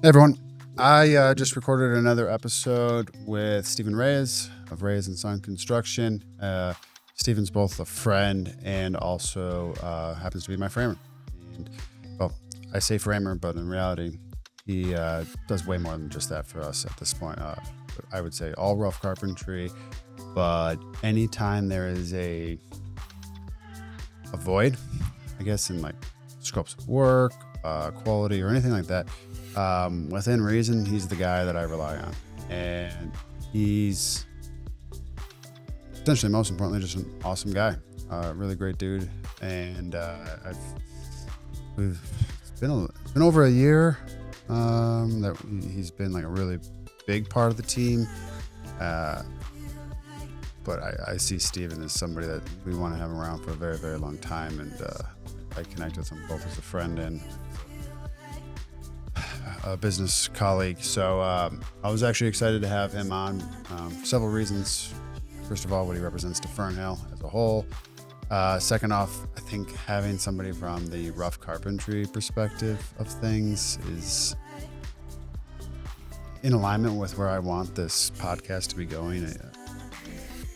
Hey everyone, I just recorded another episode with Stephen Reyes of Reyes and Son Construction. Stephen's both a friend and also happens to be my framer. And well, I say framer, but in reality, he does way more than just that for us at this point. I would say all rough carpentry, but anytime there is a void, I guess, in like scopes of work, quality, or anything like that, within reason, he's the guy that I rely on. And he's essentially, most importantly, just an awesome guy, really great dude. And it's been over a year that he's been like a really big part of the team. But I see Steven as somebody that we want to have around for a very, very long time. And I connect with him both as a friend and a business colleague. So I was actually excited to have him on for several reasons. First of all, what he represents to Fernhill as a whole. Second off, I think having somebody from the rough carpentry perspective of things is in alignment with where I want this podcast to be going.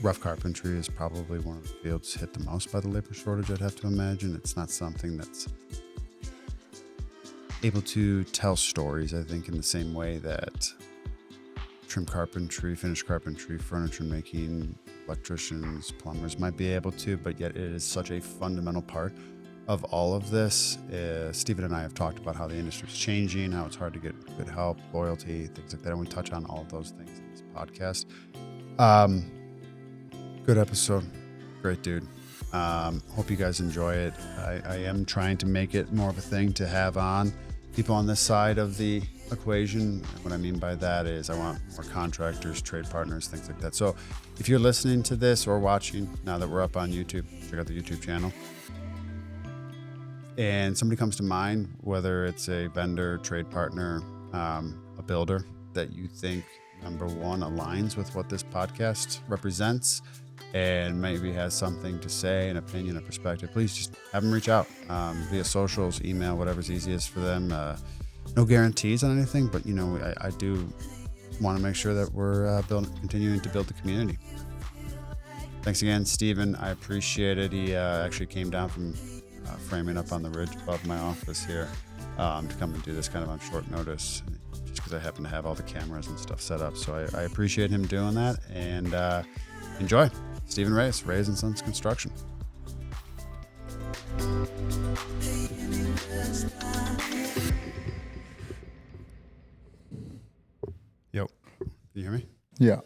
Rough carpentry is probably one of the fields hit the most by the labor shortage, I'd have to imagine. It's not something that's able to tell stories, I think, in the same way that trim carpentry, finish carpentry, furniture making, electricians, plumbers might be able to, but yet it is such a fundamental part of all of this. Stephen and I have talked about how the industry is changing, how it's hard to get good help, loyalty, things like that, and we touch on all of those things in this podcast. Good episode, great dude. Hope you guys enjoy it. I am trying to make it more of a thing to have on people on this side of the equation. What I mean by that is I want more contractors, trade partners, things like that. So if you're listening to this or watching, now that we're up on YouTube, check out the YouTube channel. And somebody comes to mind, whether it's a vendor, trade partner, a builder that you think, number one, aligns with what this podcast represents and maybe has something to say, an opinion, a perspective, please just have them reach out via socials, email, whatever's easiest for them. No guarantees on anything, but I do want to make sure that we're continuing to build the community. Thanks again, Stephen. I appreciate it. He actually came down from framing up on the ridge above my office here to come and do this kind of on short notice, just because I happen to have all the cameras and stuff set up. So I appreciate him doing that, and enjoy. Stephen Reyes, Reyes and Sons Construction. Yo, can you hear me? Yeah.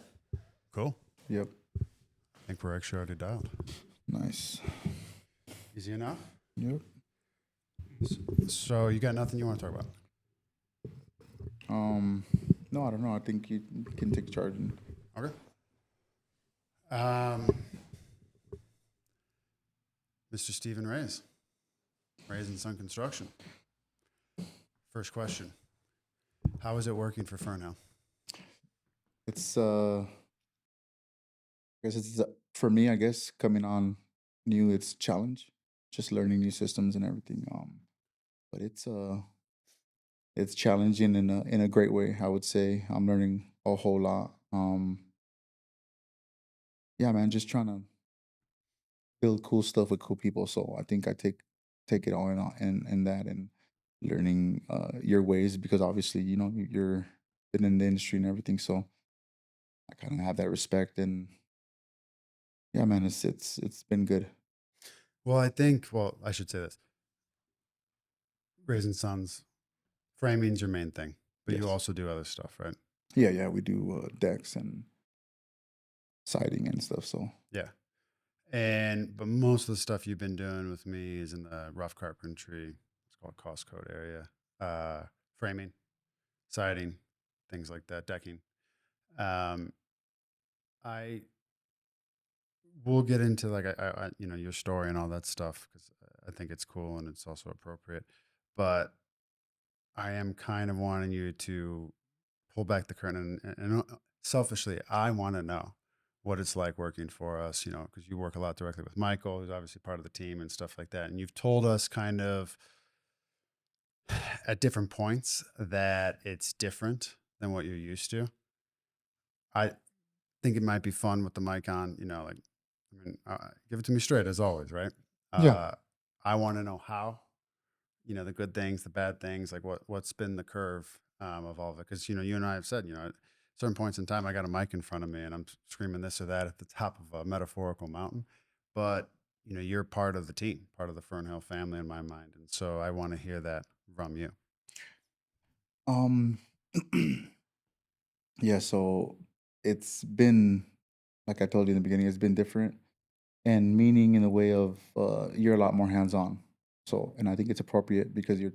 Cool. Yep. I think we're actually already dialed. Nice. Easy enough? Yep. So you got nothing you want to talk about? No, I don't know. I think you can take charge. Okay. Mr. Stephen Reyes, Reyes and Son Construction. First question: how is it working for Fernhill? It's I guess it's for me. I guess coming on new, it's a challenge, just learning new systems and everything. But it's challenging in a great way. I would say I'm learning a whole lot. Yeah, man, just trying to build cool stuff with cool people. So I think I take it all in that and learning your ways, because obviously you're been in the industry and everything. So I kind of have that respect, and yeah, man, it's been good. Well, I should say this. Reyes and Sons, framing's your main thing, but you Yes. also do other stuff, right? Yeah, we do decks and siding and stuff. So Yeah. But most of the stuff you've been doing with me is in the rough carpentry, it's called cost code area, framing, siding, things like that, decking. Um, I We'll get into like your story and all that stuff because I think it's cool and it's also appropriate. But I am kind of wanting you to pull back the curtain and selfishly, I want to know what it's like working for us, because you work a lot directly with Michael, who's obviously part of the team and stuff like that. And you've told us kind of at different points that it's different than what you're used to. I think it might be fun with the mic on, like, give it to me straight as always, right? Yeah. Uh, I want to know how, the good things, the bad things, like what's been the curve of all of it. Because, you and I have said, at certain points in time, I got a mic in front of me and I'm screaming this or that at the top of a metaphorical mountain. But, you're part of the team, part of the Fernhill family in my mind. And so I want to hear that from you. Um, yeah, so it's been, like I told you in the beginning, it's been different and meaning in the way of you're a lot more hands-on. So, and I think it's appropriate because you're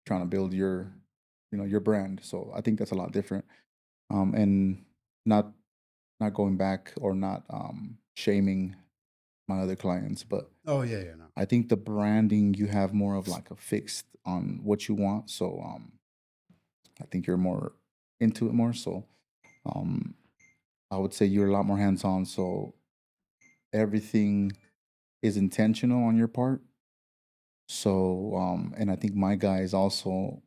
trying to build your, your brand. So I think that's a lot different. And not not going back or not shaming my other clients, but Oh, yeah, yeah, no. I think the branding you have more of like a fixed on what you want. So I think you're more into it more. So um I would say you're a lot more hands on. So everything is intentional on your part. So and I think my guys also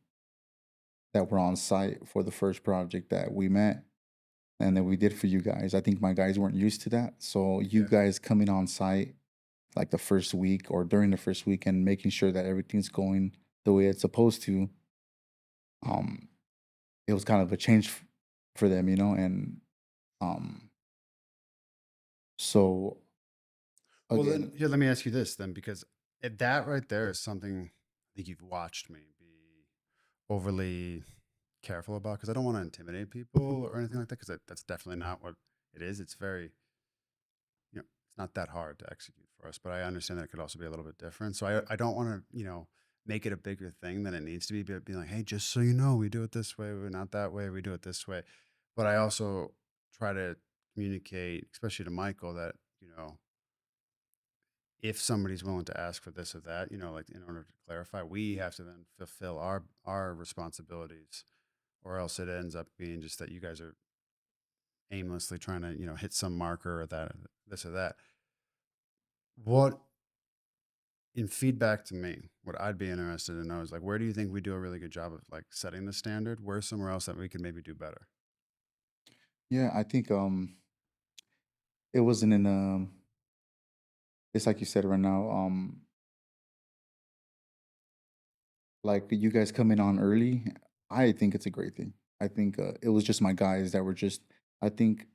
that were on site for the first project that we met and that we did for you guys. I think my guys weren't used to that. So you Yeah. guys coming on site like the first week or during the first week and making sure that everything's going the way it's supposed to, um, it was kind of a change for them, and um, so Well, then, again, here, let me ask you this then, because that right there is something I think you've watched me be overly careful about because I don't want to intimidate people or anything like that because that's definitely not what it is. It's very, it's not that hard to execute for us, but I understand that it could also be a little bit different. So I don't want to, make it a bigger thing than it needs to be, but being like, hey, just so you know, we do it this way, we're not that way, we do it this way. But I also try to communicate, especially to Michael, that, if somebody's willing to ask for this or that, like in order to clarify, we have to then fulfill our responsibilities, or else it ends up being just that you guys are aimlessly trying to, hit some marker or that, this or that. What in feedback to me, what I'd be interested to know is like, where do you think we do a really good job of like setting the standard? Where's somewhere else that we could maybe do better? yeah, I think it wasn't in it's like you said right now, like you guys coming on early. I think it's a great thing. I think it was just my guys that were just, I think,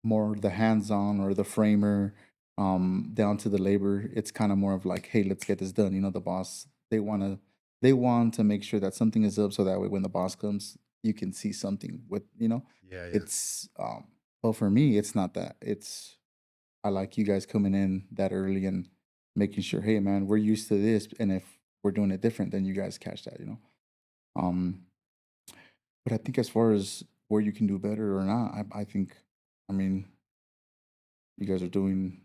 more the hands-on or the framer, down to the labor. It's kind of more of like, hey, let's get this done. The boss, they want to make sure that something is up so that way when the boss comes, you can see something with, Yeah, yeah. it's but for me, it's not that. It's I like you guys coming in that early and making sure, hey man, we're used to this, and if we're doing it different, then you guys catch that. Um, but I think as far as where you can do better or not, I think, I mean, you guys are doing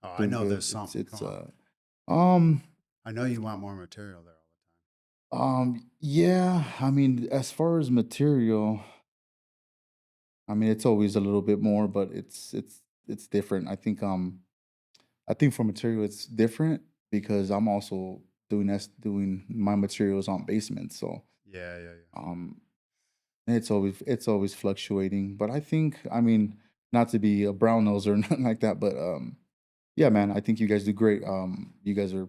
Oh, I doing know there's good. It's something. Come it's on. um I know you want more material there all the time. yeah, I mean, as far as material, I mean, it's always a little bit more, but it's different. I think for material it's different because I'm also doing my materials on basement, so Yeah, yeah, yeah. um it's always fluctuating. But I think, I mean, not to be a brown nose or nothing like that, but yeah, man, I think you guys do great. You guys are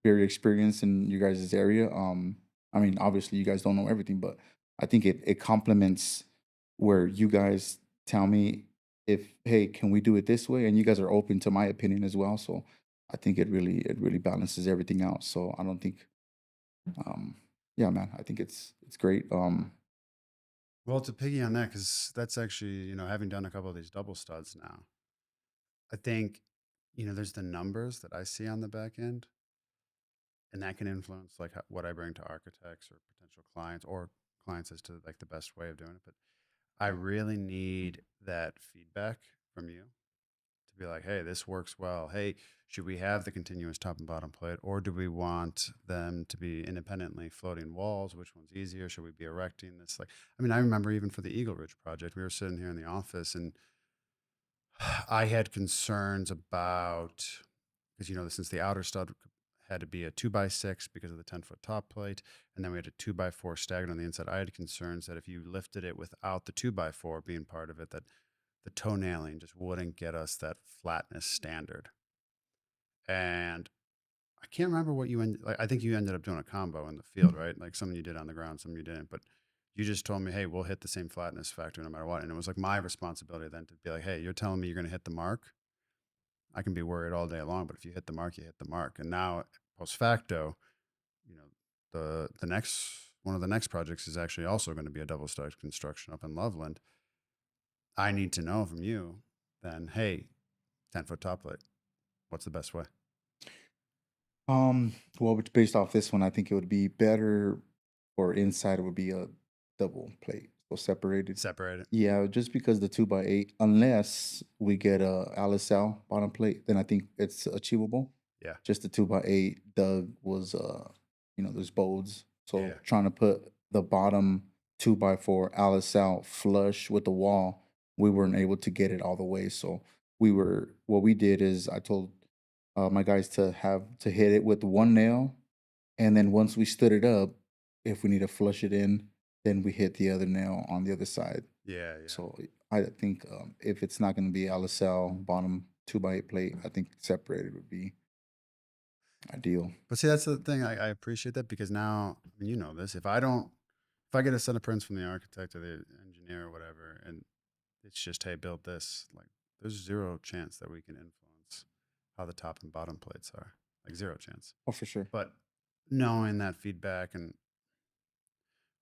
very experienced in your guys' area. I mean, obviously, you guys don't know everything, but I think it complements where you guys tell me if, hey, can we do it this way, and you guys are open to my opinion as well. So I think it really balances everything out. So I don't think, um, yeah, man, I think it's great. Well, to piggy on that, because that's actually, having done a couple of these double studs now, I think, there's the numbers that I see on the back end, and that can influence like what I bring to architects or potential clients or clients as to like the best way of doing it. But I really need that feedback from you to be like, hey, this works well. Hey, should we have the continuous top and bottom plate, or do we want them to be independently floating walls? Which one's easier? Should we be erecting this? Like, I mean, I remember even for the Eagle Ridge project, we were sitting here in the office and I had concerns about, because, since the outer stud had to be a 2x6 because of the 10-foot top plate, and then we had a 2x4 staggered on the inside. I had concerns that if you lifted it without the 2x4 being part of it, that the toe nailing just wouldn't get us that flatness standard. And I can't remember what you like. I think you ended up doing a combo in the field, right? Like something you did on the ground, something you didn't. But you just told me, hey, we'll hit the same flatness factor no matter what. And it was like my responsibility then to be like, hey, you're telling me you're going to hit the mark. I can be worried all day long, but if you hit the mark, you hit the mark. And now post facto, you know, the next one of the next projects is actually also going to be a double stacked construction up in Loveland. I need to know from you then, hey, 10-foot top plate, what's the best way? Well, based off this one, I think it would be better or inside it would be a double plate, so separated. Separate it. Yeah, just because the 2x8, unless we get a LSL bottom plate, then I think it's achievable. Yeah. Just the 2x8, Doug was, there's bodes. So Yeah. trying to put the bottom 2x4 LSL flush with the wall, we weren't able to get it all the way. So what we did is I told my guys to hit it with one nail, and then once we stood it up, if we need to flush it in, then we hit the other nail on the other side. Yeah. Yeah. So I think if it's not going to be LSL bottom 2x8 plate, I think separated would be ideal. But see, that's the thing. I appreciate that because now, I mean, you know this. If I get a set of prints from the architect or the engineer or whatever, and it's just, hey, build this, like, there's zero chance that we can influence how the top and bottom plates are. Like, zero chance. Oh, for sure. But knowing that feedback, and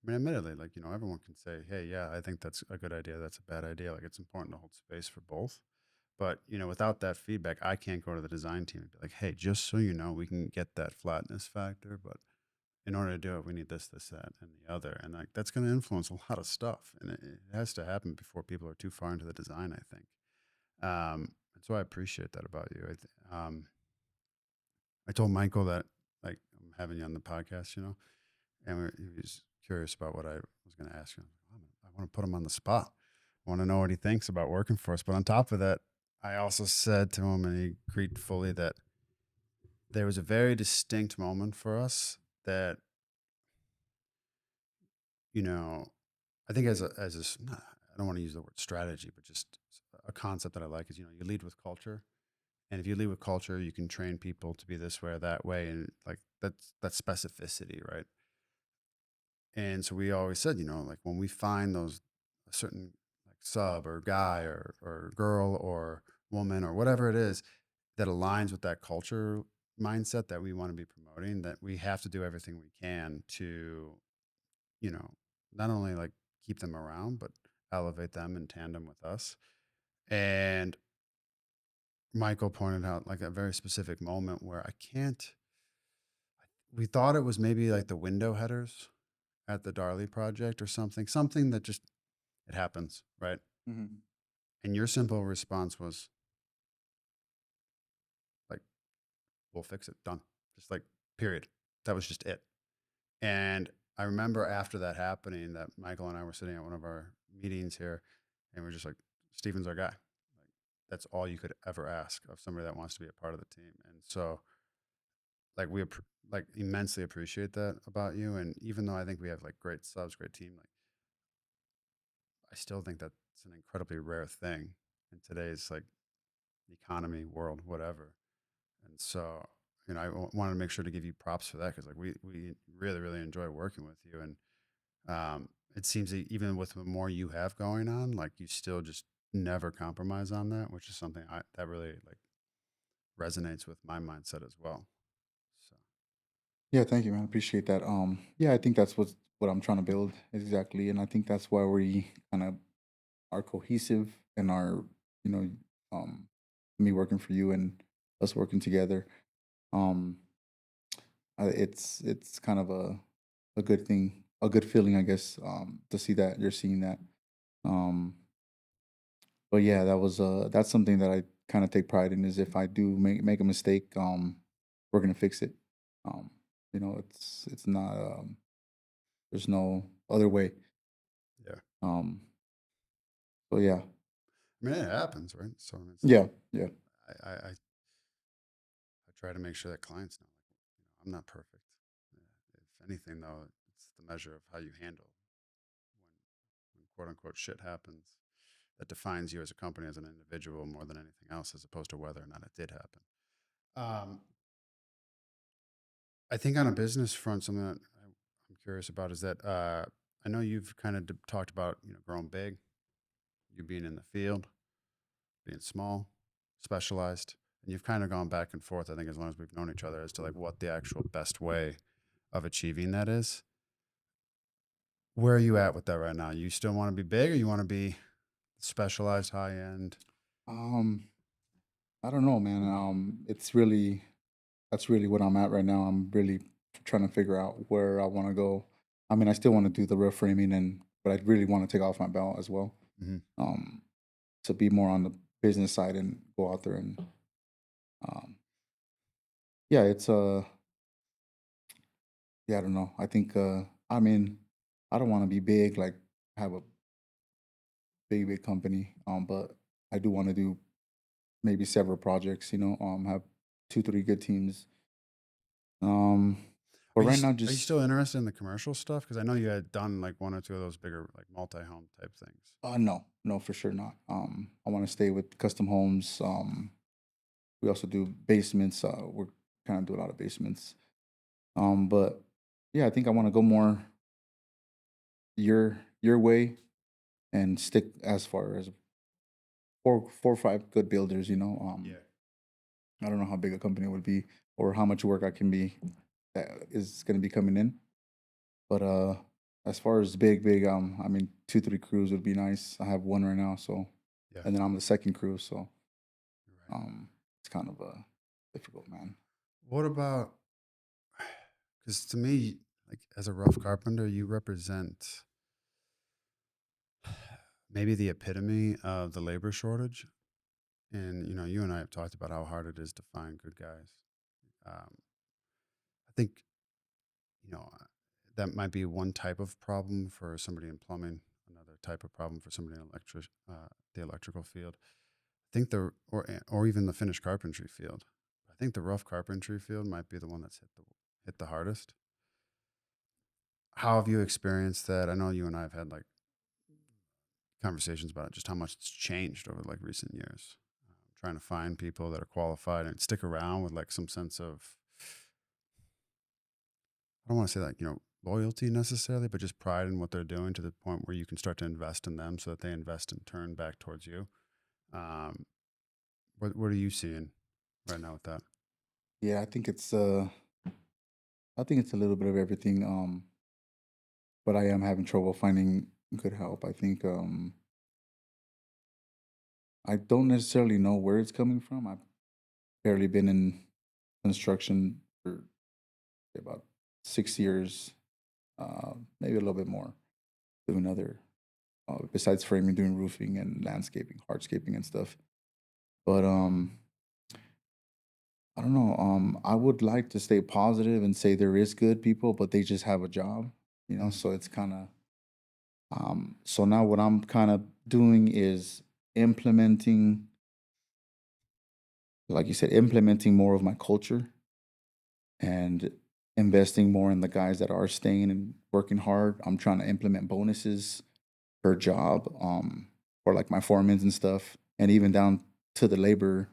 I mean, admittedly, like, everyone can say, hey, yeah, I think that's a good idea. That's a bad idea. Like, it's important to hold space for both. But, without that feedback, I can't go to the design team and be like, hey, just so you know, we can get that flatness factor, but in order to do it, we need this, this, that, and the other. And like that's going to influence a lot of stuff. And it has to happen before people are too far into the design, I think. And so I appreciate that about you. I told Michael that like I'm having you on the podcast, and he was curious about what I was going to ask him. I want to put him on the spot. I want to know what he thinks about working for us. But on top of that, I also said to him, and he agreed fully, that there was a very distinct moment for us that, I think I don't want to use the word strategy, but just a concept that I like is, you lead with culture. And if you lead with culture, you can train people to be this way or that way. And like that's specificity, right? And so we always said, like when we find those a certain like sub or guy or girl or woman or whatever it is that aligns with that culture mindset that we want to be promoting, that we have to do everything we can to, you know, not only like keep them around, but elevate them in tandem with us. And Michael pointed out like a very specific moment where we thought it was maybe like the window headers at the Darley project or something that just, it happens, right? Mm-hmm. And your simple response was like, we'll fix it, done. Just like, period. That was just it. And I remember after that happening that Michael and I were sitting at one of our meetings here and we're just like, Steven's our guy. Like that's all you could ever ask of somebody that wants to be a part of the team. And so like like immensely appreciate that about you. And even though I think we have like great subs, great team, like I still think that's an incredibly rare thing in today's like economy, world, whatever. And so, wanted to make sure to give you props for that because like we really, really enjoy working with you. And it seems that even with the more you have going on, like you still just never compromise on that, which is something that really like resonates with my mindset as well. So Yeah, thank you, man. Appreciate that. Yeah, I think that's what I'm trying to build exactly, and I think that's why we kind of are cohesive and are, you know, um, me working for you and us working together. Um, it's kind of a good thing, a good feeling, I guess, to see that you're seeing that. Um, but yeah, that's something that I kind of take pride in is if I do make a mistake, we're gonna fix it. Um, it's not there's no other way. yeah, Um, so yeah, I mean it happens, right? So it's like yeah, yeah, I try to make sure that clients know. I'm not perfect. If anything, though, it's the measure of how you handle when quote unquote shit happens. That defines you as a company, as an individual, more than anything else, as opposed to whether or not it did happen. Um, I think on a business front, something that I'm curious about is that I know you've kind of talked about growing big, you being in the field, being small, specialized, and you've kind of gone back and forth. I think as long as we've known each other, as to like what the actual best way of achieving that is. Where are you at with that right now? You still want to be big, or you want to be specialized, high end? Um, I don't know, man. It's really that's really what I'm at right now. I'm really trying to figure out where I want to go. I mean, I still want to do the roof framing, but I really want to take off my belt as well. Hmm. Um, to be more on the business side and go out there and um, yeah, it's yeah, I don't know. I think I mean, I don't want to be big, like have a big company. But I do want to do maybe several projects. Have 2, 3 good teams. Um, but right now, Are you just still interested in the commercial stuff? Because I know you had done like one or two of those bigger like multi home type things. no, no, for sure not. I want to stay with custom homes. We also do basements. We're kind of do a lot of basements. But yeah, I think I want to go more your way and stick as far as 4 or 5 good builders. Yeah. I don't know how big a company would be or how much work I can be that is going to be coming in. But as far as big, I mean 2, 3 crews would be nice. I have one right now, so Yeah. and then I'm the second crew, so Right. it's kind of difficult, man. What about, because to me, like as a rough carpenter, you represent maybe the epitome of the labor shortage. And, you and I have talked about how hard it is to find good guys. I think, you know, uh, that might be one type of problem for somebody in plumbing, another type of problem for somebody in the electrical field. I think or even the finished carpentry field. I think the rough carpentry field might be the one that's hit the hardest. How have you experienced that? I know you and I have had like conversations about it, just how much it's changed over like recent years. Trying to find people that are qualified and stick around with like some sense of, I don't want to say like, loyalty necessarily, but just pride in what they're doing to the point where you can start to invest in them so that they invest in turn back towards you. Um, what are you seeing right now with that? Yeah, I think it's a little bit of everything. But I am having trouble finding good help. I think I don't necessarily know where it's coming from. I've barely been in construction for about 6 years, maybe a little bit more, doing other besides framing, doing roofing and landscaping, hardscaping and stuff. But I don't know. I would like to stay positive and say there is good people, but they just have a job, Mhm. So it's kind of so now what I'm kind of doing is implementing, like you said, implementing more of my culture and investing more in the guys that are staying and working hard. I'm trying to implement bonuses per job, for like my foremans and stuff, and even down to the labor.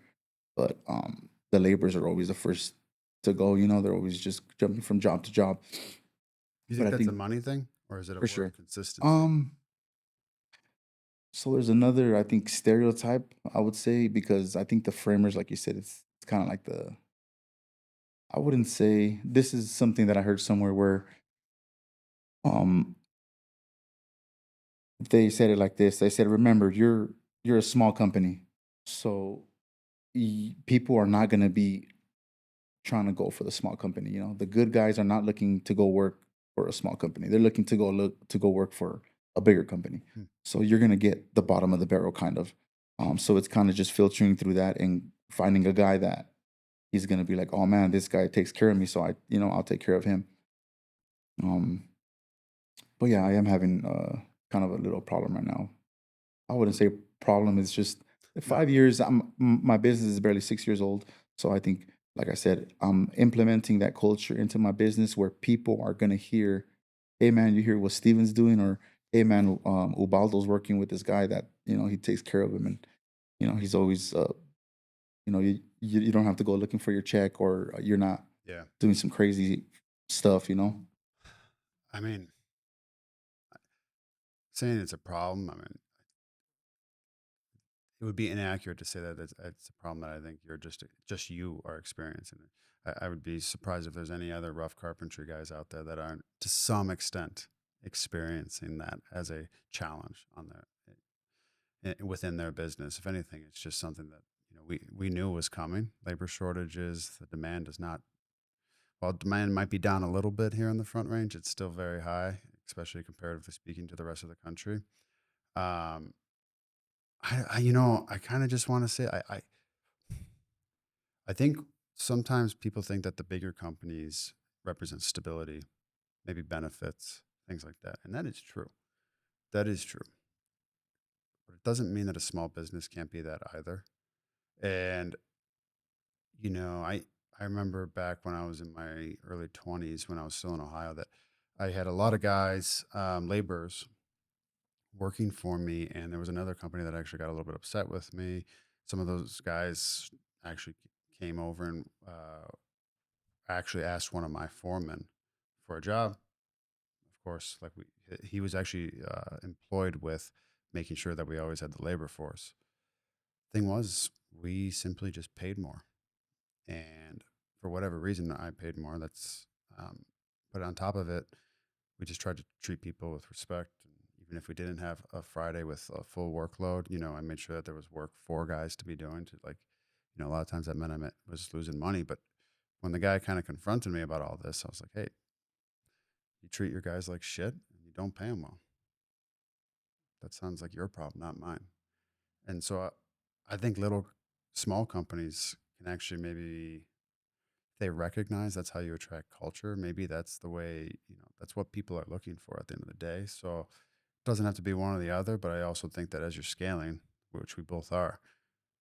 But the laborers are always the first to go. They're always just jumping from job to job. You But think I that's a think money thing, or is it a for more sure. consistency? Um, so there's another, I think, stereotype I would say because I think the framers, like you said, it's kind of like the. I wouldn't say this is something that I heard somewhere where um they said it like this. They said, "Remember, you're a small company, so people are not going to be trying to go for the small company. The good guys are not looking to go work for a small company. They're looking to go work for a bigger company. Hmm. So you're going to get the bottom of the barrel kind of. So it's kind of just filtering through that and finding a guy that he's going to be like, oh man, this guy takes care of me, so I'll take care of him. Um, but yeah, I am having kind of a little problem right now. I wouldn't say problem. It's just No. 5 years. My business is barely 6 years old, so I think like I said, I'm implementing that culture into my business where people are gonna hear, "Hey, man, you hear what Steven's doing?" Or, "Hey, man, Ubaldo's working with this guy that, he takes care of him, and, he's always, you don't have to go looking for your check, or you're not Yeah. doing some crazy stuff, I mean, saying it's a problem, I mean, it would be inaccurate to say that it's a problem that I think just you are experiencing. I would be surprised if there's any other rough carpentry guys out there that aren't to some extent experiencing that as a challenge on within their business. If anything, it's just something that we knew was coming. Labor shortages, the demand is not. While demand might be down a little bit here in the Front Range, it's still very high, especially comparatively speaking to the rest of the country. Um, I kind of just want to say, I think sometimes people think that the bigger companies represent stability, maybe benefits, things like that, and that is true. That is true, but it doesn't mean that a small business can't be that either. And you know, I I remember back when I was in my early 20s, when I was still in Ohio, that I had a lot of guys, laborers, working for me, and there was another company that actually got a little bit upset with me. Some of those guys actually came over and actually asked one of my foremen for a job. Of course, like he was actually employed with making sure that we always had the labor force. Thing was, we simply just paid more, and for whatever reason, I paid more. Um, but on top of it, we just tried to treat people with respect. And even if we didn't have a Friday with a full workload, I made sure that there was work for guys to be doing. To like, a lot of times that meant was losing money. But when the guy kind of confronted me about all this, I was like, hey, you treat your guys like shit and you don't pay them well. That sounds like your problem, not mine. And so I think small companies can actually maybe they recognize that's how you attract culture. Maybe that's the way, that's what people are looking for at the end of the day. So it doesn't have to be one or the other, but I also think that as you're scaling, which we both are,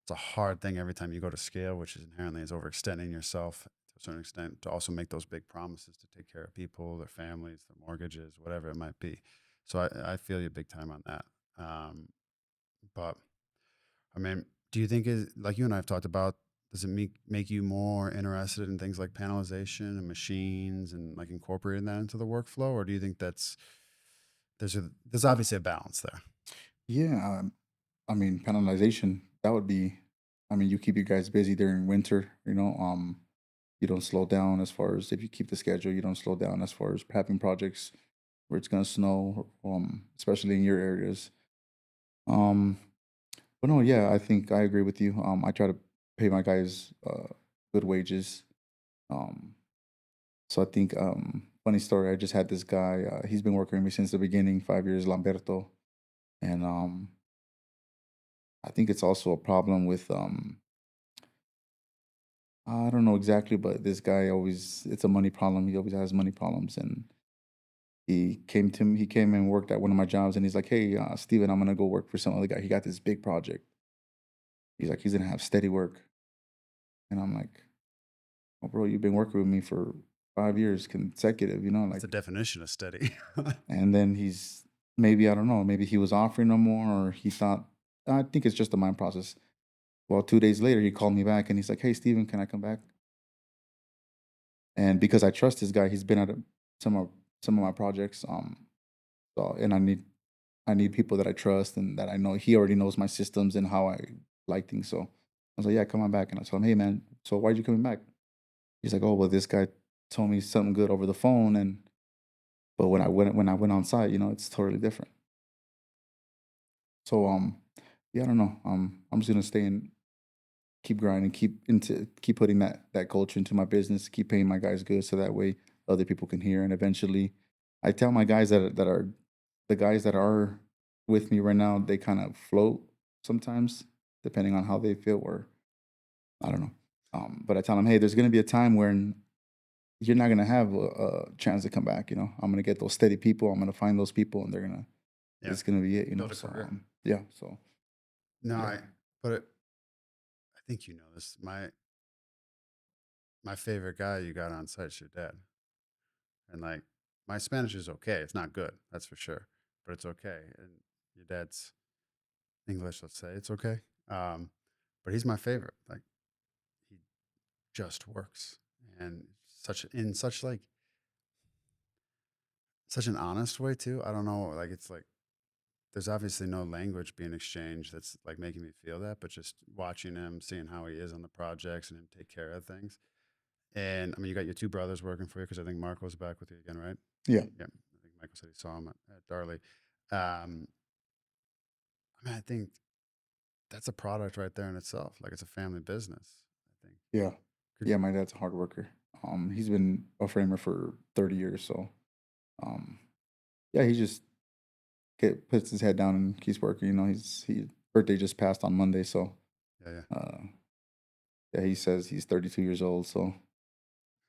it's a hard thing every time you go to scale, which is inherently is overextending yourself to a certain extent to also make those big promises to take care of people, their families, their mortgages, whatever it might be. So I feel you big time on that. But I mean, do you think is like you and I have talked about? Does it make you more interested in things like panelization and machines and like incorporating that into the workflow, or do you think there's obviously a balance there? Yeah, I mean, penalization, that would be, I mean, you keep you guys busy during winter, you don't slow down as far as if you keep the schedule, you don't slow down as far as having projects where it's gonna snow, especially in your areas. Um, but no, yeah, I think I agree with you. I try to pay my guys good wages. Um, so I think funny story, I just had this guy, he's been working with me since the beginning, 5 years, Lamberto. And I think it's also a problem with I don't know exactly, but this guy always it's a money problem. He always has money problems, and he came and worked at one of my jobs, and he's like, "Hey, Steven, I'm gonna go work for some other guy. He got this big project. He's like, he's gonna have steady work." And I'm like, "Oh, bro, you've been working with me for 5 years consecutive, What's the like." definition of steady? And then he's maybe I don't know, maybe he was offering no more, or he thought. I think it's just a mind process. Well, 2 days later, he called me back, and he's like, "Hey, Steven, can I come back?" And because I trust this guy, he's been at some of some of my projects. So and I need people that I trust and that I know he already knows my systems and how I like things. So I was like, yeah, come on back. And I told him, hey man, so why'd you coming back? He's like, oh well, this guy told me something good over the phone, and but when I went on site, it's totally different. So yeah, I don't know. I'm just gonna stay and keep grinding, keep putting that culture into my business, keep paying my guys good, so that way other people can hear. And eventually, I tell my guys that are the guys that are with me right now, they kind of float sometimes, depending on how they feel, or I don't know. But I tell them, hey, there's gonna be a time when you're not gonna have a chance to come back. I'm gonna get those steady people. I'm gonna find those people, and Yeah, it's gonna be it. build a So career. yeah. So No, yeah. but I think you know this. my favorite guy you got on site is your dad. And like my Spanish is okay. It's not good, that's for sure, but it's okay. And your dad's English, let's say it's okay. Um, but he's my favorite. Like he just works and such like such an honest way too. I don't know. Like it's like there's obviously no language being exchanged that's like making me feel that, but just watching him, seeing how he is on the projects and him take care of things. And I mean, you got your two brothers working for you because I think Marco's back with you again, right? Yeah. Yeah, I think Michael said he saw him at Darley. Um, I mean, I think that's a product right there in itself. Like it's a family business. I think. Yeah. Could Yeah, my dad's a hard worker. He's been a framer for 30 years, so um yeah, he just puts his head down and keeps working. You know, his birthday just passed on Monday, so yeah, yeah. uh yeah, he says he's 32 years old, so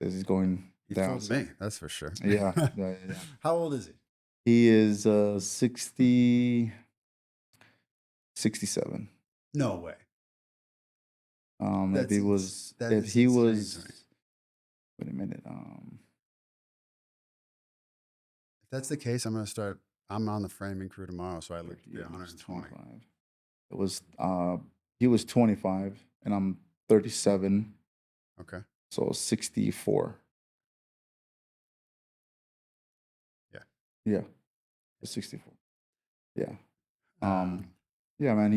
says he's going He down. fooled So me. That's for sure. yeah, yeah, yeah. How old is he? He is 67. No way. If he was That if is he insane to me. was wait a minute. If that's the case, I'm gonna start. I'm on the framing crew tomorrow, so I look to be Yeah, he was 120. 25. It was he was 25 and I'm 37, Okay. so 64. Yeah. Yeah, 64. Yeah. Um, Yeah, man,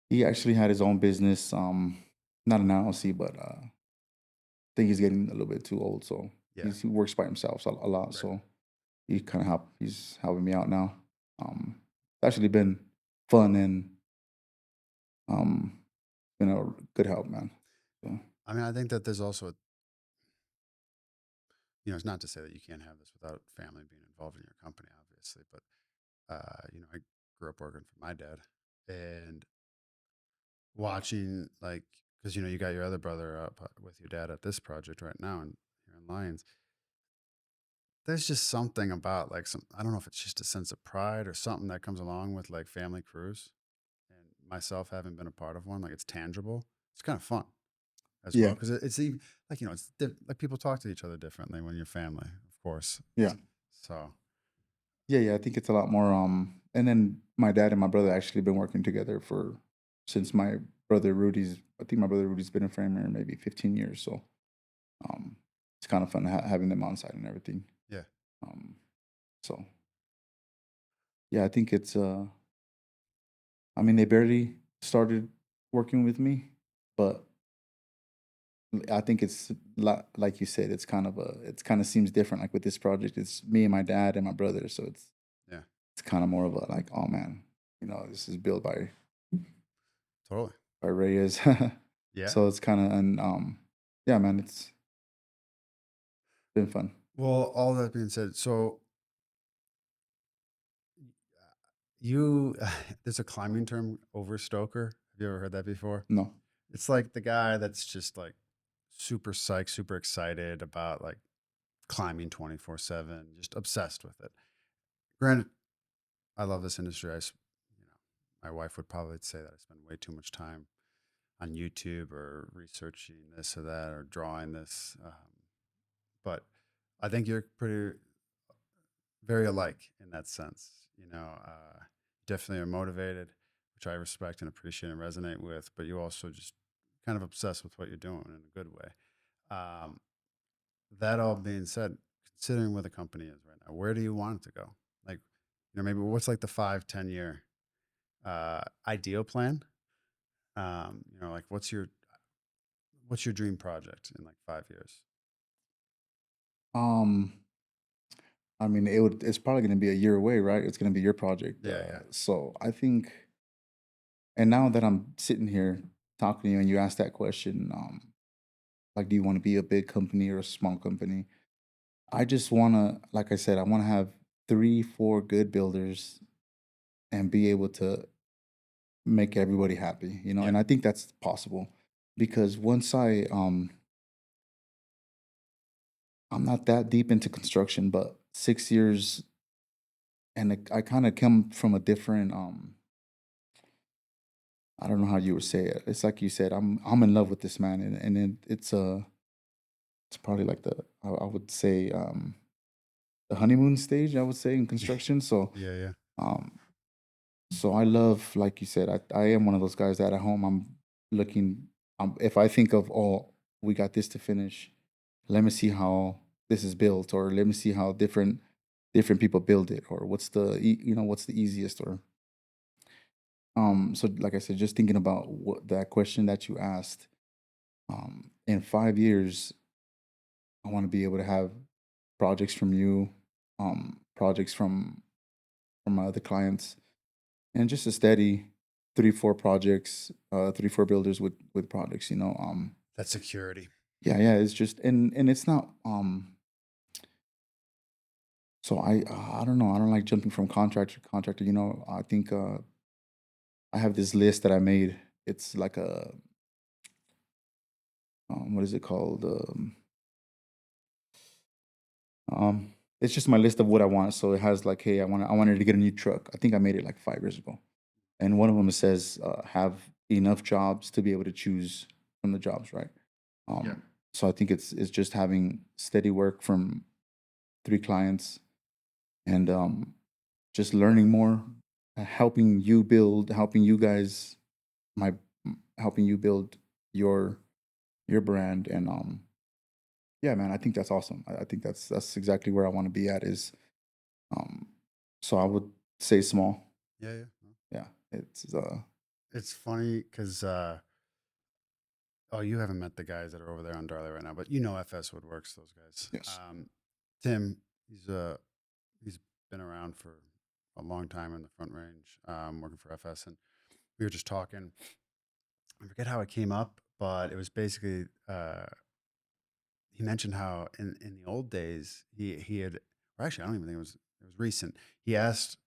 he actually had his own business, not an LLC, but I think he's getting a little bit too old, so yeah. he works by himself a lot, Right. so he's helping me out now. It's actually been fun and um been a good help, man. So, I mean, I think that there's also, it's not to say that you can't have this without family being involved in your company, obviously, but I grew up working for my dad and watching like because you got your other brother up with your dad at this project right now and here in Lions. There's just something about like some I don't know if it's just a sense of pride or something that comes along with like family crews and myself having been a part of one, like it's tangible. It's kind of fun as well yeah, because it's even like like people talk to each other differently when you're family, of course. yeah. So Yeah, I think it's a lot more and then my dad and my brother actually been working together for since I think my brother Rudy's been a framer maybe 15 years, so um it's kind of fun having them on site and everything. yeah, Um so yeah, I think it's I mean they barely started working with me, but I think it's like you said, it's kind of seems different. Like with this project, it's me and my dad and my brother, so yeah, it's kind of more of a like, oh man, this is built totally, by Reyes, yeah. so it's kind of and yeah, man, it's been fun. Well, all that being said, so you there's a climbing term overstoker. Have you ever heard that before? No, It's like the guy that's just like super psyched, super excited about like climbing 24/7, just obsessed with it. Granted, I love this industry. My wife would probably say that I spend way too much time on YouTube or researching this or that or drawing this. But I think you're pretty very alike in that sense. Definitely are motivated, which I respect and appreciate and resonate with. But you also just kind of obsessed with what you're doing in a good way. Um, that all being said, considering where the company is right now, where do you want it to go? Like, maybe what's like the 5, 10 year ideal plan? Like what's your dream project in like 5 years? um, I mean it's probably going to be a year away, right? It's going to be your project, Yeah, yeah, so I think, and now that I'm sitting here talking to you and you asked that question, like, do you want to be a big company or a small company? I just want to, like I said, I want to have 3, 4 good builders and be able to make everybody happy, yeah, and I think that's possible because I'm not that deep into construction, but 6 years and I kind of come from a different I don't know how you would say it. It's like you said, I'm in love with this man, and it's probably like I would say the honeymoon stage. I would say in construction. So Yeah, yeah. um, so I love, like you said, I am one of those guys that at home I'm looking. If I think of, oh, we got this to finish, let me see how this is built, or let me see how different people build it, or what's what's the easiest, or so like I said, just thinking about what that question that you asked. In 5 years, I want to be able to have projects from you, projects from my other clients, and just a steady 3, 4 projects, 3, 4 builders with projects. That security. Yeah, yeah. It's just and it's not. So I don't know. I don't like jumping from contractor to contractor. I think I have this list that I made. It's like a what is it called? It's just my list of what I want. So it has like, hey, I wanted to get a new truck. I think I made it like 5 years ago. And one of them says have enough jobs to be able to choose from the jobs, right? Yeah. So I think it's just having steady work from 3 clients, and just learning more, helping you guys, my helping you build your your brand, and yeah, man, I think that's awesome. I think that's exactly where I want to be at. Is um, so I would say small. Yeah, yeah. Yeah, it's It's funny because oh, you haven't met the guys that are over there on Darley right now, but you know FS Woodworks, those guys. yes, Tim, he's been around for a long time in the Front Range, working for FS, and we were just talking. I forget how it came up, but it was basically he mentioned how in the old days he had, or actually I don't even think it was recent. He asked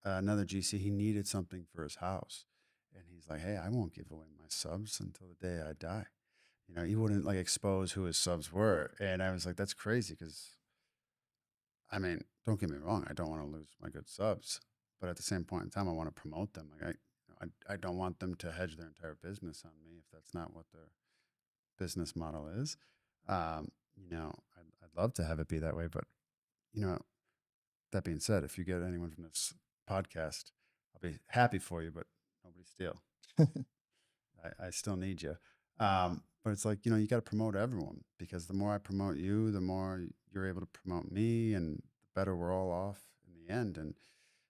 another GC he needed something for his house, and he's like, "Hey, I won't give away my subs until the day I die." He wouldn't like expose who his subs were, and I was like, "That's crazy," because I mean, don't get me wrong, I don't want to lose my good subs, but at the same point in time, I want to promote them. Like I don't want them to hedge their entire business on me if that's not what their business model is. I'd love to have it be that way, but you know, that being said, if you get anyone from this podcast, I'll be happy for you, but nobody steal. I still need you. But it's like, you got to promote everyone because the more I promote you, the more you're able to promote me, and the better we're all off in the end. And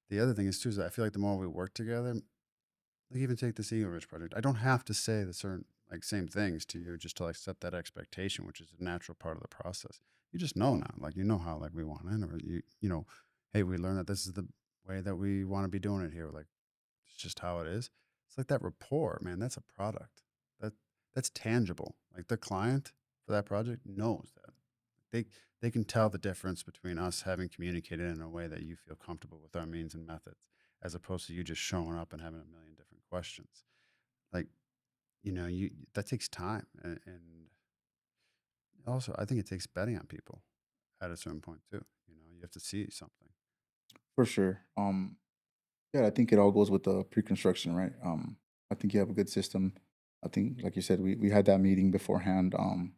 the other thing is, too, is that I feel like the more we work together, like even take this Ego Rich project, I don't have to say the certain, like, same things to you just to like set that expectation, which is a natural part of the process. You just know now, like, how like we want it, or hey, we learned that this is the way that we want to be doing it here. Like, it's just how it is. It's like that rapport, man. That's a product. That that's tangible. Like the client for that project knows that. They they can tell the difference between us having communicated in a way that you feel comfortable with our means and methods, as opposed to you just showing up and having a million different questions. Like, you that takes time, and also I think it takes betting on people at a certain point too. You have to see something. for sure. Yeah, I think it all goes with the pre-construction, right? I think you have a good system. I think, like you said, we had that meeting beforehand. And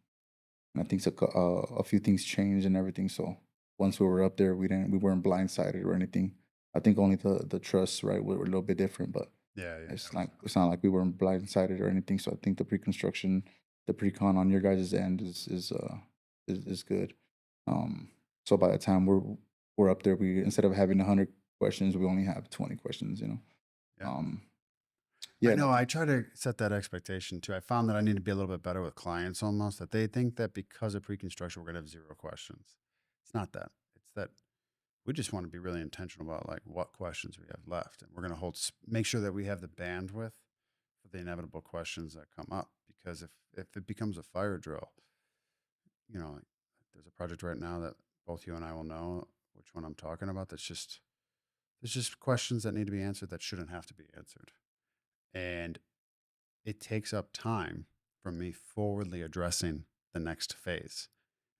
I think a few things changed and everything. So once we were up there, we weren't blindsided or anything. I think only the trusts, right, were a little bit different, but Yeah, yeah, it's that was like it's not like we weren't blindsided or anything. So I think the pre-construction, the pre-con on your guys' end is good. So by the time we're up there, we instead of having 100 questions, we only have 20 questions. yeah. Um, I yeah, and I know. I think try to set that expectation too. I found that I need to be a little bit better with clients almost, that they think that because of pre-construction, we're going to have zero questions. It's not that. It's that we just want to be really intentional about like what questions we have left. And we're going to make sure that we have the bandwidth for the inevitable questions that come up. Because if it becomes a fire drill, like there's a project right now that both you and I will know which one I'm talking about. There's just questions that need to be answered that shouldn't have to be answered. And it takes up time from me forwardly addressing the next phase.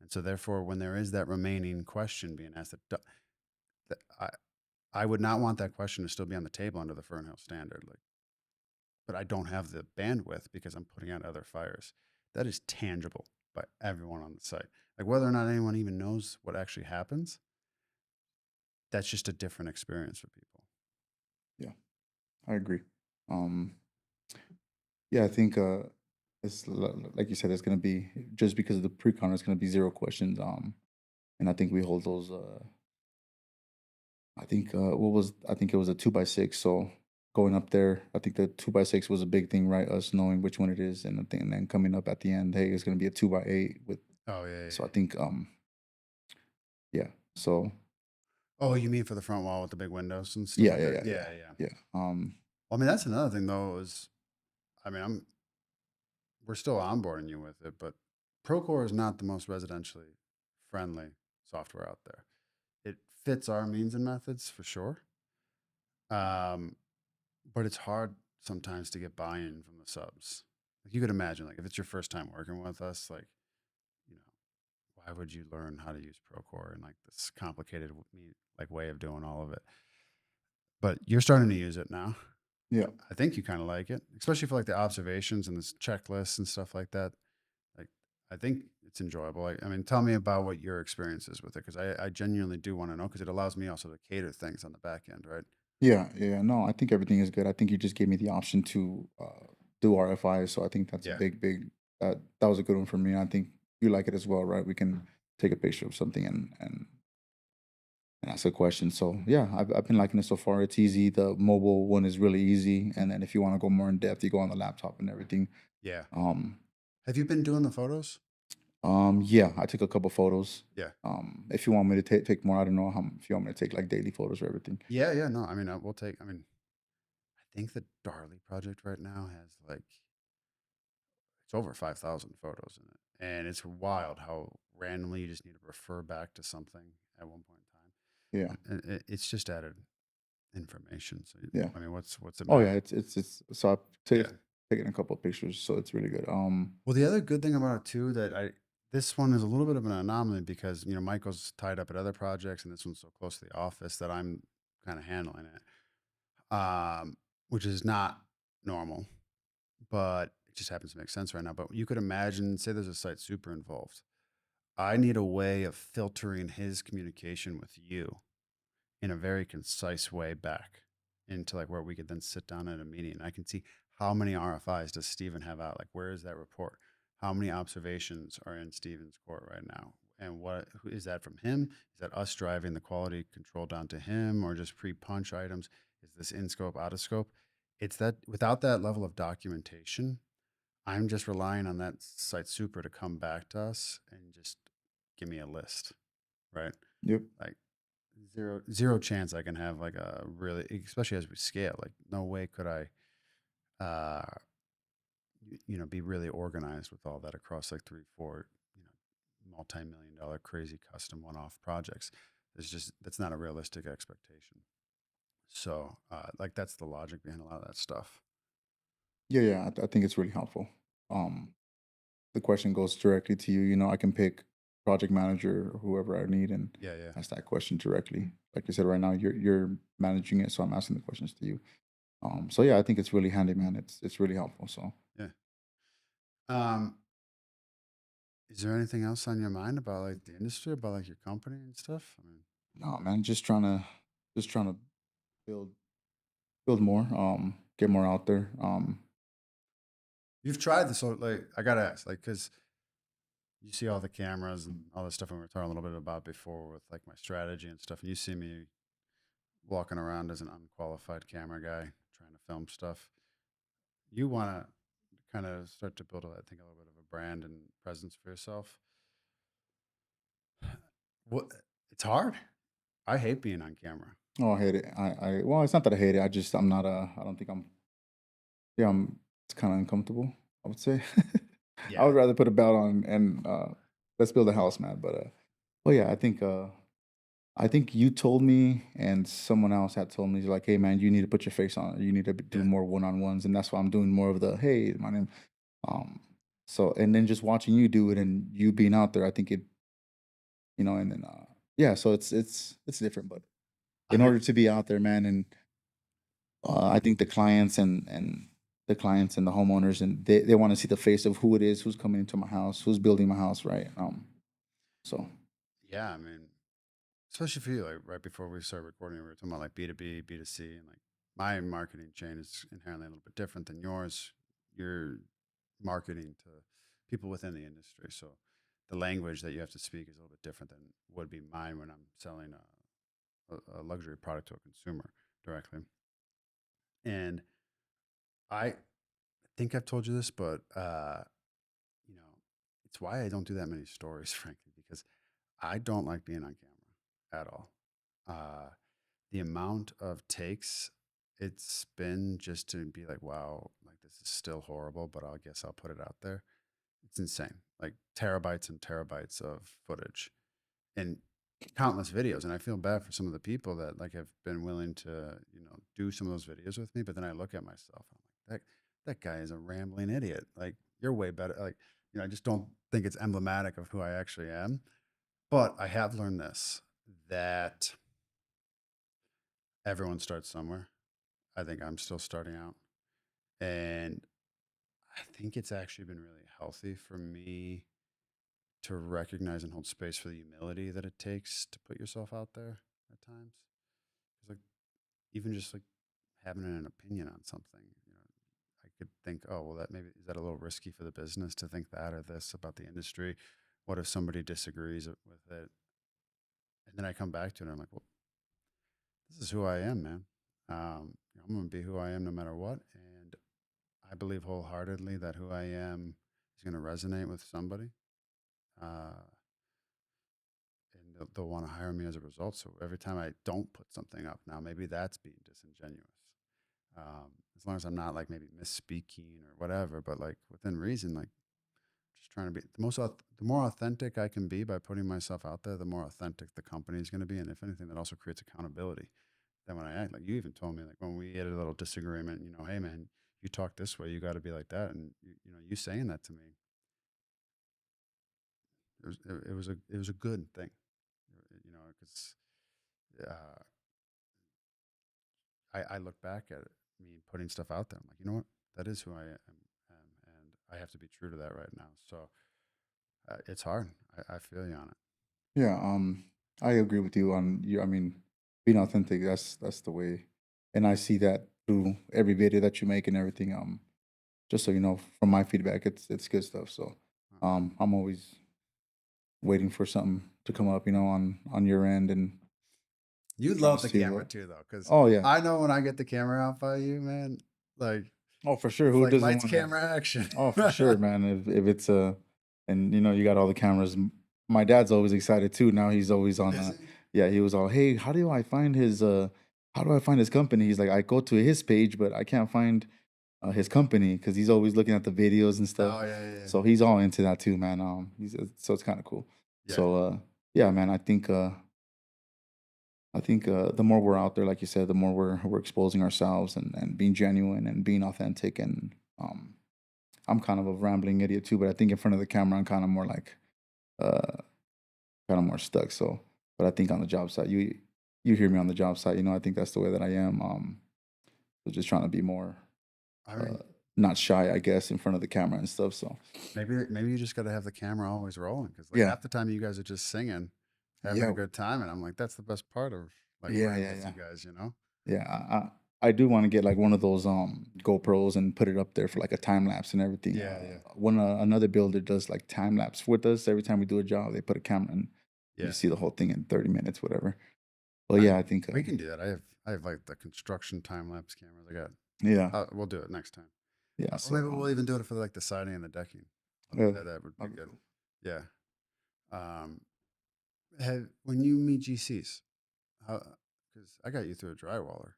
And so, therefore, when there is that remaining question being asked, that I would not want that question to still be on the table under the Fernhill standard. Like, but I don't have the bandwidth because I'm putting out other fires. That is tangible by everyone on the site. Like whether or not anyone even knows what actually happens, that's just a different experience for people. Yeah, I agree. Um, yeah, I think like you said, it's gonna be just because of the pre-con, it's gonna be 0 questions. And I think we hold those. I think it was a 2x6. So going up there, I think the 2x6 was a big thing, right? Us knowing which one it is, and and then coming up at the end, hey, it's gonna be a 2x8 with. Oh yeah, So I yeah. think yeah. So Oh, you mean for the front wall with the big windows and stuff yeah, like yeah, that? yeah, yeah, Yeah, yeah. yeah. Well, I mean, that's another thing though. Is I mean, we're still onboarding you with it, but Procore is not the most residentially friendly software out there. It fits our means and methods for sure, um, but it's hard sometimes to get buy-in from the subs. Like you could imagine, like if it's your first time working with us, like you know, why would you learn how to use Procore and like this complicated like way of doing all of it? But you're starting to use it now. Yeah. I think you kind of like it, especially for like the observations and this checklists and stuff like that. Like, I think it's enjoyable. I mean, tell me about what your experience is with it, because I genuinely do want to know, because it allows me also to cater things on the back end, right? Yeah, yeah. No, I think everything is good. I think you just gave me the option to do RFIs, so I think that's a Yeah, big. That was a good one for me. I think you like it as well, right? We can take a picture of something and ask a question. So yeah, I've been liking it so far. It's easy. The mobile one is really easy, and then if you want to go more in depth, you go on the laptop and everything. yeah. Um, Have you been doing the photos? yeah, I took a couple photos. Yeah, If you want me to take more, I don't know how. If you want me to take like daily photos or everything. yeah, yeah. No, I mean, we'll take. I mean, I think the Darley project right now has like it's over 5,000 photos in it, and it's wild how randomly you just need to refer back to something at one point Yeah, in time. And it's just added information. So, yeah. I mean, what's it Oh matter? yeah, it's so I've Yeah. taken a couple of pictures, so it's really good. Well, the other good thing about it too that this one is a little bit of an anomaly because Michael's tied up at other projects and this one's so close to the office that I'm kind of handling it, which is not normal, but it just happens to make sense right now. But you could imagine, say, there's a site super involved. I need a way of filtering his communication with you in a very concise way back into like where we could then sit down at a meeting. And I can see how many RFIs does Steven have out? Like, where is that report? How many observations are in Steven's court right now? And is that from him? Is that us driving the quality control down to him or just pre punch items? Is this in scope, out of scope? It's that without that level of documentation, I'm just relying on that site super to come back to us and just give me a list, right? yep, Like zero chance I can have like a really, especially as we scale, like no way could I uh be really organized with all that across like 3 4 multi-million dollar crazy custom one-off projects. That's not a realistic expectation. So like that's the logic behind a lot of that stuff. yeah, yeah. I think it's really helpful. Um, the question goes directly to you. You know, I can pick project manager or whoever I need and Yeah, yeah, ask that question directly. Like you said, right now you're managing it, so I'm asking the questions to you. So yeah, I think it's really handy, man. It's really helpful. So yeah. um is there anything else on your mind about like the industry, about like your company and stuff? I mean, no, man, just trying to build more, get more out there. you've tried this, so like I gotta ask, like, because you see all the cameras and all this stuff, and we were talking a little bit about before with like my strategy and stuff. And you see me walking around as an unqualified camera guy trying to film stuff. You want to kind of start to build, I think, a little bit of a brand and presence for yourself. What? It's hard. I hate being on camera. Oh, I hate it. Well, it's not that I hate it. I'm not I don't think I'm. Yeah, it's kind of uncomfortable, I would say. I Yeah, would rather put a belt on and let's build a house, man. But yeah, I think you told me and someone else had told me like, hey man, you need to put your face on it. You need to do yeah. more one-on-ones, and that's why I'm doing more of the hey, my name. Um, so and then just watching you do it and you being out there, I think it, and then yeah, so it's different. But I in mean, order to be out there, man, and I think the clients and the clients and the homeowners, and they want to see the face of who it is, who's coming into my house, who's building my house, right? So Yeah, I mean, especially for you, like right before we started recording, we were talking about like B2B, B2C, and like my marketing chain is inherently a little bit different than yours. You're marketing to people within the industry. So the language that you have to speak is a little bit different than would be mine when I'm selling a luxury product to a consumer directly. And I think I've told you this, but you know, it's why I don't do that many stories, frankly, because I don't like being on camera at all. Uh, the amount of takes it's been just to be like, wow, like this is still horrible, but I guess I'll put it out there. It's insane. Like terabytes and terabytes of footage and countless videos. And I feel bad for some of the people that like have been willing to, do some of those videos with me. But then I look at myself and I'm like, that guy is a rambling idiot. Like you're way better. Like, I just don't think it's emblematic of who I actually am. But I have learned this that everyone starts somewhere. I think I'm still starting out. And I think it's actually been really healthy for me to recognize and hold space for the humility that it takes to put yourself out there at times. Because like even just like having an opinion on something, I could think, oh well, that maybe is that a little risky for the business to think that or this about the industry. What if somebody disagrees with it? And then I come back to it and I'm like, well, this is who I am, man. I'm going to be who I am no matter what. And I believe wholeheartedly that who I am is going to resonate with somebody. Uh, and they'll want to hire me as a result. So every time I don't put something up now, maybe that's being disingenuous. As long as I'm not like maybe misspeaking or whatever, but like within reason, like just trying to be the more authentic I can be by putting myself out there, the more authentic the company is going to be. And if anything, that also creates accountability. Then when I act, like you even told me, like when we had a little disagreement, hey man, you talk this way, you got to be like that. And you saying that to me, it was a good thing, because uh, I look back at it, me putting stuff out there. I'm like, you know what? That is who I am, and I have to be true to that right now. So it's hard. I feel you on it. yeah, I agree with you on you. I mean, being authentic. That's the way, and I see that through every video that you make and everything. Just so you know, from my feedback, it's good stuff. So, Uh, I'm always waiting for something to come up, on your end, and You trying to love the see camera what. too, though, because Oh yeah, I know when I get the camera out by you, man, like oh for sure. it's Who like doesn't lights, want to? camera, action. Oh for sure, man. If it's and you got all the cameras. My dad's always excited too. Now he's always on. Is he? Yeah, he was all, hey, how do I find his company? He's like, I go to his page, but I can't find his company because he's always looking at the videos and stuff. Oh yeah, yeah, yeah. So he's all into that too, man. So it's kind of cool. Yeah. So yeah, man, I think the more we're out there, like you said, the more we're exposing ourselves and being genuine and being authentic. And I'm kind of a rambling idiot too, but I think in front of the camera, I'm kind of more like uh, kind of more stuck. So, but I think on the job site, you hear me on the job site, I think that's the way that I am. So just trying to be more I uh, mean, not shy, I guess, in front of the camera and stuff. So maybe you just got to have the camera always rolling because like yeah, half the time you guys are just singing, having a yeah, good time, and I'm like, that's the best part of like yeah, working yeah, with yeah. you guys. Yeah, I do want to get like one of those GoPros and put it up there for like a time lapse and everything. Yeah, yeah, When another builder does like time lapse with us, every time we do a job, they put a camera and you yeah. see the whole thing in 30 minutes, whatever. But I yeah, mean, I think we can do that. I have like the construction time lapse cameras. I got. yeah, We'll do it next time. yeah. Or So maybe we'll even do it for like the siding and the decking. yeah, That would be that'd be good. cool. Yeah. Um, when you meet GCs, because I got you through a drywaller.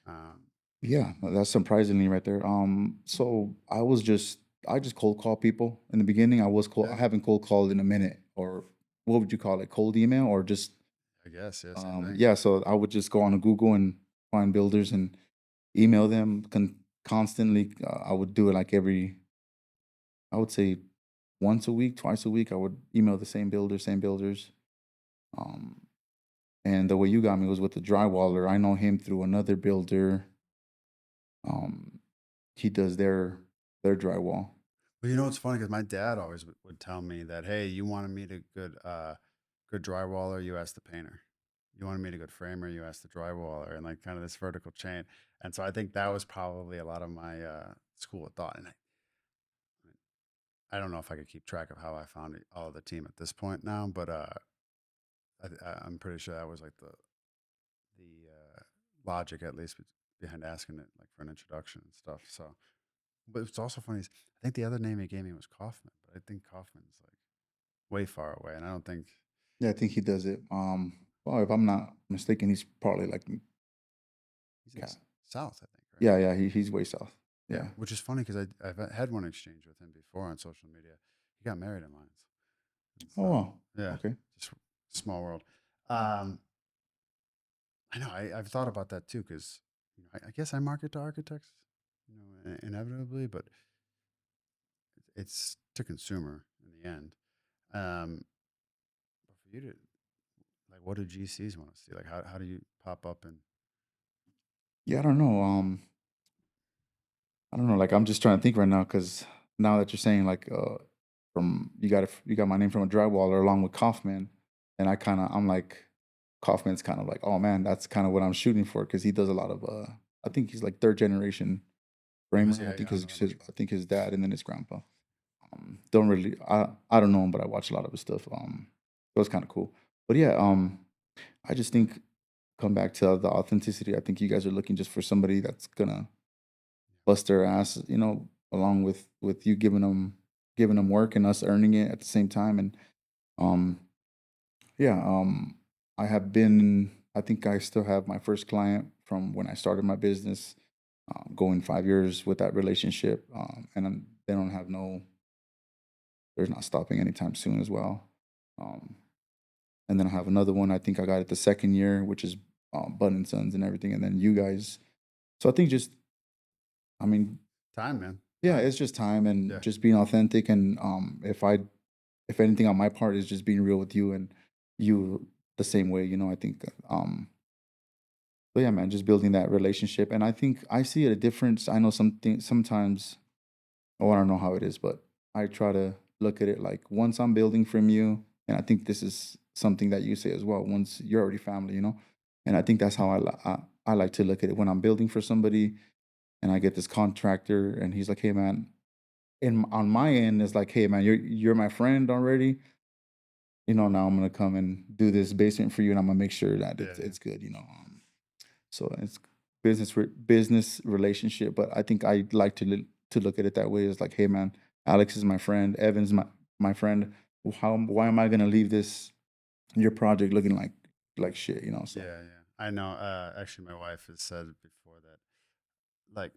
Um, Yeah, that's surprisingly right there. So I just cold call people in the beginning. I yeah, haven't cold called in a minute, or what would you call it? Cold email or just I guess yeah, same thing. yeah. So I would just go on Google and find builders and email them constantly. I would do it like I would say once a week, twice a week. I would email the same builders. Um, and the way you got me was with the drywaller. I know him through another builder. Um, he does their drywall. Well, you know, it's funny because my dad always would tell me that, hey, you want to meet a good drywaller, you ask the painter. You want to meet a good framer, you ask the drywaller, and like kind of this vertical chain. And so I think that was probably a lot of my school of thought. And I don't know if I could keep track of how I found all of the team at this point now, but I'm pretty sure that was like the logic at least behind asking it like for an introduction and stuff. So, but it's also funny is I think the other name he gave me was Kaufman, but I think Kaufman's like way far away, and I don't think Yeah, I think he does it. Well, if I'm not mistaken, he's probably like, he's in South, I think, right? yeah, yeah, he's way south. Yeah, Yeah. which is funny because I've had one exchange with him before on social media. He got married in Lions, and Oh so wow. yeah, Okay. just small world. Um, I know I've thought about that too because I guess I market to architects, inevitably, but it's to consumer in the end. Um, but for you to like, what do GCs want to see? Like, how do you pop up and Yeah, I don't know. I don't know. Like I'm just trying to think right now because now that you're saying like from you got my name from a drywaller along with Kaufman, and I'm like Kaufman's kind of like, oh man, that's kind of what I'm shooting for because he does a lot of I think he's like third generation who is framer. he? I think I don't know that much about. I think his dad and then his grandpa. Don't really I don't know him, but I watch a lot of his stuff. It was kind of cool. But yeah, I just think come back to the authenticity. I think you guys are looking just for somebody that's gonna bust their ass, along with you giving them work and us earning it at the same time. And um, yeah, I have been. I think I still have my first client from when I started my business, going 5 years with that relationship, they don't have no. They're not stopping anytime soon as well. Um, and then I have another one. I think I got it the second year, which is Bud and Sons and everything. And then you guys. So I think just, I mean, Time, man, yeah, time. it's just time and Yeah, just being authentic. And if anything on my part is just being real with you and you the same way, I think, but yeah, man, just building that relationship. And I think I see a difference. I know sometimes, oh, I don't know how it is, but I try to look at it like once I'm building from you, and I think this is something that you say as well. Once you're already family. And I think that's how I like to look at it when I'm building for somebody, and I get this contractor, and he's like, "Hey, man," on my end, it's like, "Hey, man, you're my friend already. Now I'm gonna come and do this basement for you, and I'm gonna make sure that yeah, yeah. it's good. So it's business relationship, but I think I like to look at it that way. It's like, hey, man, Alex is my friend, Evan's my friend. Why am I gonna leave your project looking like shit? So Yeah, yeah. I know. Actually, my wife has said before that, like,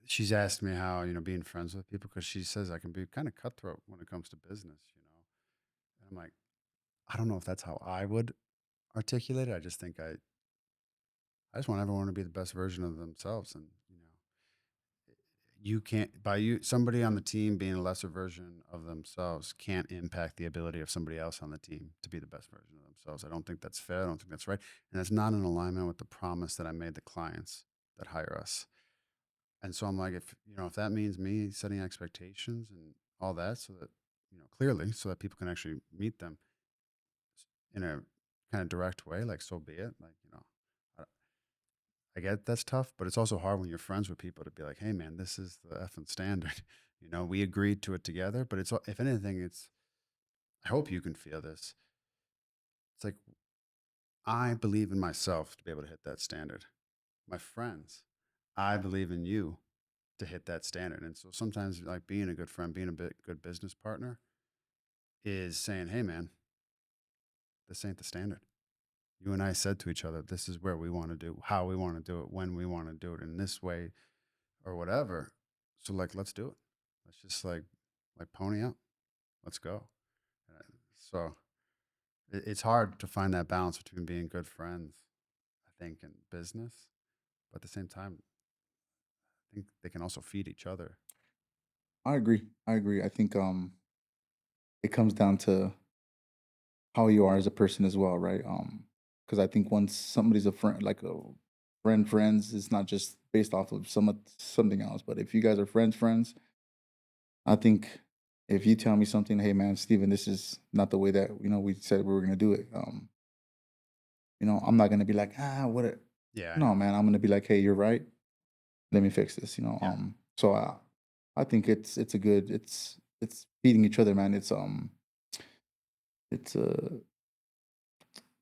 she's asked me how being friends with people because she says I can be kind of cutthroat when it comes to business. And I'm like, I don't know if that's how I would articulate it. I just think I just want everyone to be the best version of themselves, and you can't by you somebody on the team being a lesser version of themselves can't impact the ability of somebody else on the team to be the best version of themselves. I don't think that's fair. I don't think that's right, and that's not in alignment with the promise that I made the clients that hire us. And so I'm like, if that means me setting expectations and all that, so that clearly, so that people can actually meet them in a kind of direct way, like so be it. Like I, I get that's tough, but it's also hard when you're friends with people to be like, hey man, this is the effing standard. We agreed to it together, but if anything, it's I hope you can feel this. It's like I believe in myself to be able to hit that standard. My friends, I believe in you to hit that standard. And so sometimes like being a good friend, being a good business partner is saying, hey man, this ain't the standard. You and I said to each other, this is where we want to do, how we want to do it, when we want to do it in this way or whatever. So like, let's do it. Let's just like pony up. Let's go. So it's hard to find that balance between being good friends, I think, in business, but at the same time, I think they can also feed each other. I agree. I agree. I think it comes down to how you are as a person as well, right? Because I think once somebody's a friend, like friends. It's not just based off of something else. But if you guys are friends, I think if you tell me something, hey man, Steven, this is not the way that we said we were gonna do it. I'm not gonna be like, what Yeah, I no know. man, I'm gonna be like, hey, you're right. Let me fix this, Yeah, So I think it's a good it's feeding each other, man. It's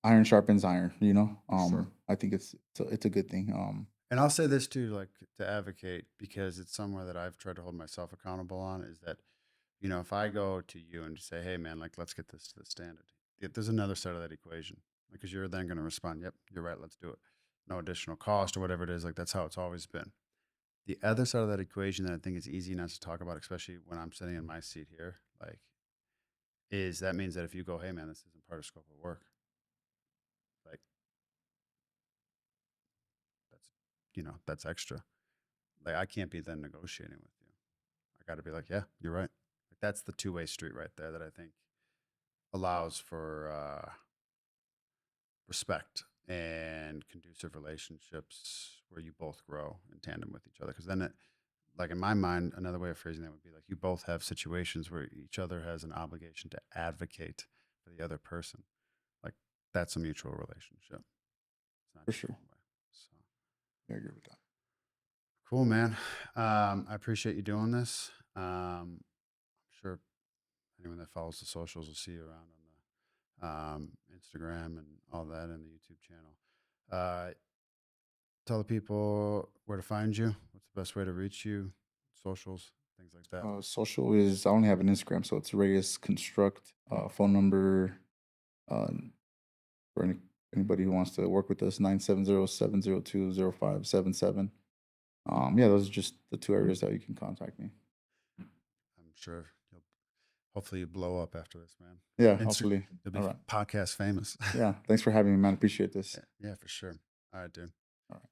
iron sharpens iron. for sure. I think it's a good thing. And I'll say this too, like to advocate, because it's somewhere that I've tried to hold myself accountable on, is that, if I go to you and say, hey man, like let's get this to the standard, there's another side of that equation, because you're then going to respond, yep, you're right, let's do it. No additional cost or whatever it is. Like that's how it's always been. The other side of that equation that I think is easy not to talk about, especially when I'm sitting in my seat here, like, is that means that if you go, hey man, this isn't part of scope of work, like that's, that's extra. Like I can't be then negotiating with you. I got to be like, yeah, you're right. Like that's the two-way street right there that I think allows for respect and conducive relationships where you both grow in tandem with each other. Because then, like in my mind, another way of phrasing that would be like you both have situations where each other has an obligation to advocate for the other person. Like that's a mutual relationship. It's not For just sure. one way. So I agree with that. cool, man. I appreciate you doing this. I'm sure anyone that follows the socials will see you around on the Instagram and all that, and the YouTube channel. Uh, Tell the people where to find you. What's the best way to reach you? Socials, things like that. Social is I only have an Instagram, so it's Reyes Construct. Phone number uh, for anybody who wants to work with us 970-702-0577. Yeah, those are just the two areas that you can contact me. I'm sure you'll hopefully you blow up after this, man. Yeah, Insta- hopefully. you'll All be right. podcast famous. Yeah, thanks for having me, man. Appreciate this. Yeah, for sure. All right, dude. All right.